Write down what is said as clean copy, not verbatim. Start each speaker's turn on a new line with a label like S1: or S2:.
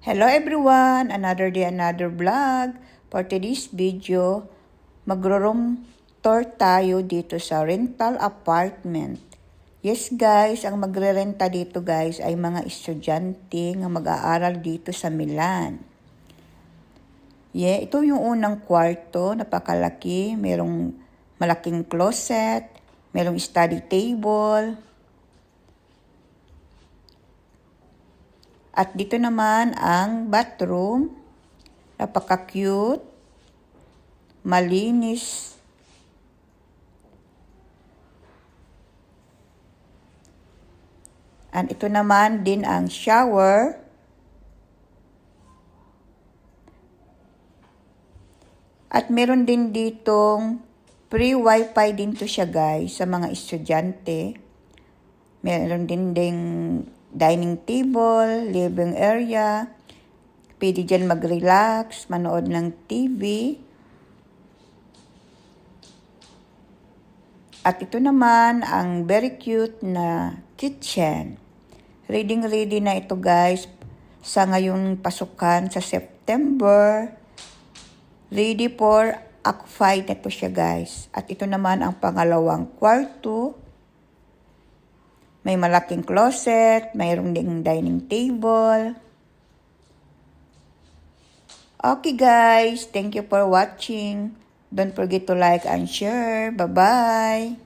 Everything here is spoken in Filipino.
S1: Hello everyone! Another day, another vlog. For today's video, magro-room tour tayo dito sa rental apartment. Yes guys, ang magre-renta dito guys ay mga estudyante nga mag-aaral dito sa Milan. Ito yung unang kwarto, napakalaki. Merong malaking closet, merong study table. At dito naman ang bathroom. Napaka-cute. Malinis. At ito naman din ang shower. At meron din ditong free wifi din to siya guys sa mga estudyante. Meron din ding dining table, living area. Pwede dyan mag-relax, manood ng TV. At ito naman ang very cute na kitchen. Ready na ito guys sa ngayong pasukan sa September. Ready for occupied na ito siya guys. At ito naman ang pangalawang kwarto. May malaking closet, mayroong ding dining table. Okay guys, thank you for watching. Don't forget to like and share. Bye-bye!